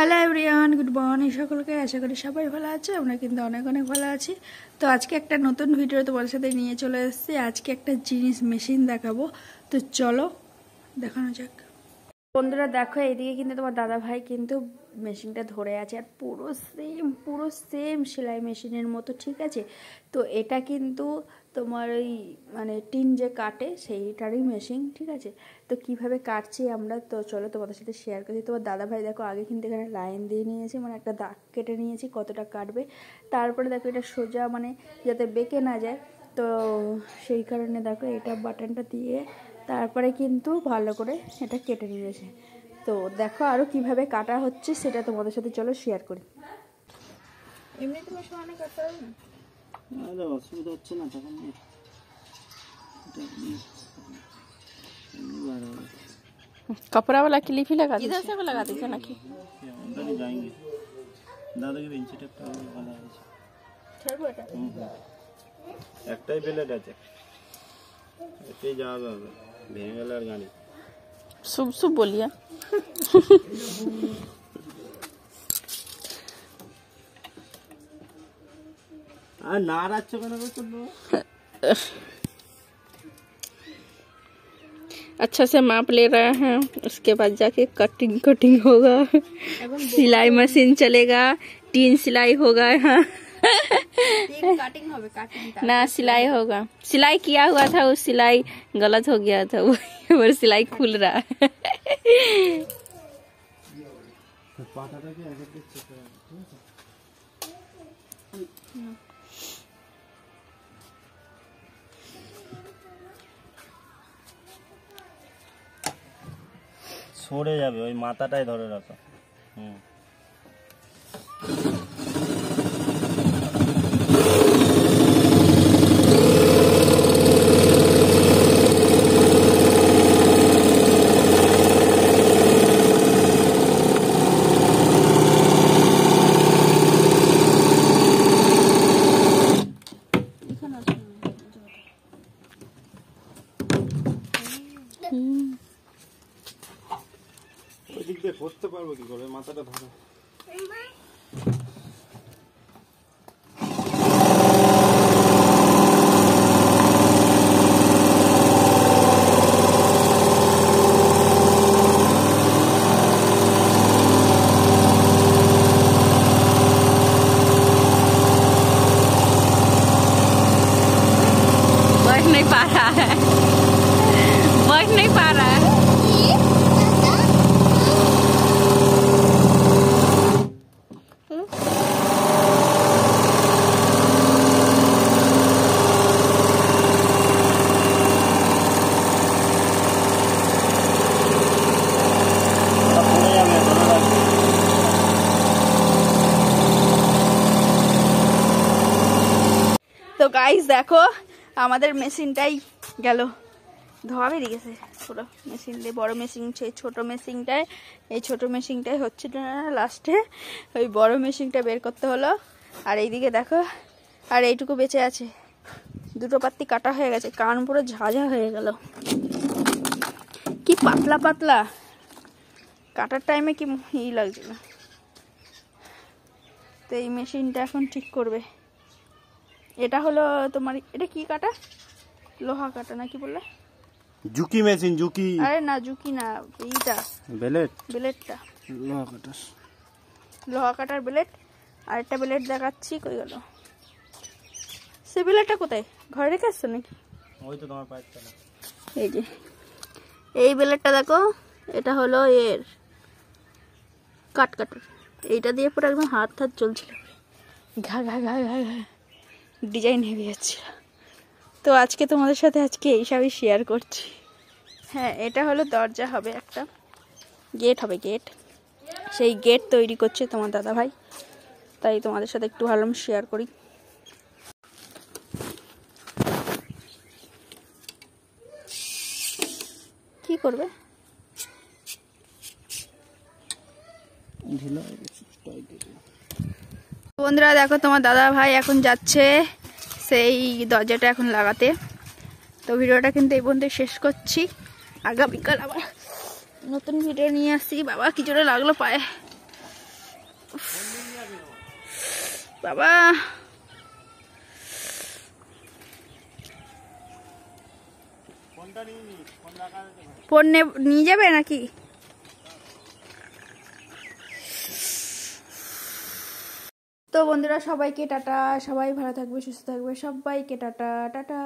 Hello everyone, good morning সকলকে। আশা করি সবাই ভালো আছে, আমরা কিন্তু অনেক অনেক ভালো আছি। তো আজকে একটা নতুন ভিডিও তোমাদের সাথে নিয়ে চলে এসেছি। আজকে একটা জিনিস মেশিন দেখাবো, তো চলো দেখানো যাক। বন্ধুরা দেখো, এইদিকে কিন্তু তোমার দাদা ভাই কিন্তু মেশিনটা ধরে আছে, আর পুরো সেম সেলাই মেশিনের মতো, ঠিক আছে। তো এটা কিন্তু তোমার ওই মানে টিন যে কাটে সেইটারই মেশিন, ঠিক আছে। তো কিভাবে কাটছি আমরা, তো চলো তোমাদের সাথে শেয়ার করছি। তোমার দাদা ভাই দেখো আগে কিন্তু এখানে লাইন দিয়ে নিয়েছি, মানে একটা দাগ কেটে নিয়েছি কতটা কাটবে। তারপরে দেখো এটা সোজা মানে যাতে বেঁকে না যায়, তো সেই কারণে দেখো এটা বাটনটা দিয়ে তারপরে কিন্তু ভালো করে এটা কেটে নিয়েছে। তো দেখো আরও কিভাবে কাটা হচ্ছে সেটা তোমাদের সাথে চলো শেয়ার করি। এমনি তোমার সমানে কাটতে হবে না, আরে অসুবিধা হচ্ছে না তখন। कपड़ा वाला क्लिप ही लगा इधर से लगा दीजिए ना कि अंदर ही जाएंगे। দাদাকে ইঞ্চি টেপটা ভালো আছে। ছাড়বো এটা একটাই প্লেট আছে, এতেই যাবে, ভেঙে গেলে আর গাড়ি। शुभ शुभ बोलिए। আর নাড়াচ্ছ কেন করছো? अच्छा से माप ले रहे हैं, उसके बाद जाके कटिंग होगा, सिलाई मशीन चलेगा, टीन सिलाई होगा। हाँ काटिंग ना सिलाई होगा। सिलाई किया हुआ था, वो सिलाई गलत हो गया था, वो सिलाई खुल रहा है। সরে যাবে, ওই মাথাটাই ধরে রাখো। ওই দিক দিয়ে করতে পারবো কি করে, মাথাটা ধরো। बैठ नहीं पा रहा है, बैठ नहीं पा रहा है। তো গাইস দেখো আমাদের মেশিনটাই গেল, ধোয়া বেরিয়ে গেছে পুরো মেশিন দিয়ে। বড় মেশিন সেই ছোট মেশিনটায়, এই ছোট মেশিনটাই হচ্ছে না, লাস্টে ওই বড় মেশিনটা বের করতে হলো। আর এইদিকে দেখো, আর এইটুকু বেঁচে আছে, দুটো পাত্তি কাটা হয়ে গেছে, কান পুরো ঝাঝা হয়ে গেল, কি পাতলা পাতলা, কাটার টাইমে কি ই লাগছে না। তো এই মেশিনটা এখন ঠিক করবে। এটা হলো তোমার, এটা কি কাটা, লোহা কাটা না কি বললে? Juki machine, Juki. আরে না জুকি না, এইটা ব্লেডটা, লোহা কাটার ব্লেড। আর একটা ব্লেড দেখাচ্ছি, কই গেল সে ব্লেডটা? কোথায়, ঘরে রেখে আসছো নাকি? ওই তো তোমার পায়ের তলা। এই যে এই ব্লেডটা দেখো, এটা হলো এর কাটার। এইটা দিয়ে পুরো একদম হাত চলছিল, ঘা ঘা ঘা ঘা ঘা ডিজাইন হেভি যাচ্ছিল। তো আজকে তোমাদের সাথে এইসবই শেয়ার করছি। হ্যাঁ, এটা হলো দরজা হবে, একটা গেট হবে, গেট। সেই গেট তৈরি করছে তোমার দাদা ভাই, তাই তোমাদের সাথে একটু ভালো শেয়ার করি। কি করবে বন্ধুরা? দেখো তোমার দাদা ভাই এখন যাচ্ছে সেই দরজাটা এখন লাগাতে। তো ভিডিওটা কিন্তু এই পর্যন্ত শেষ করছি, আগামীকাল আবার নতুন ভিডিও নিয়ে আসছি। বাবা কি জোরে লাগলো পায়ে। বাবা ফোন নিয়ে যাবে নাকি? তো বন্ধুরা সবাইকে টাটা, সবাই ভালো থাকবে, সুস্থ থাকবে, সবাইকে টাটা টাটা।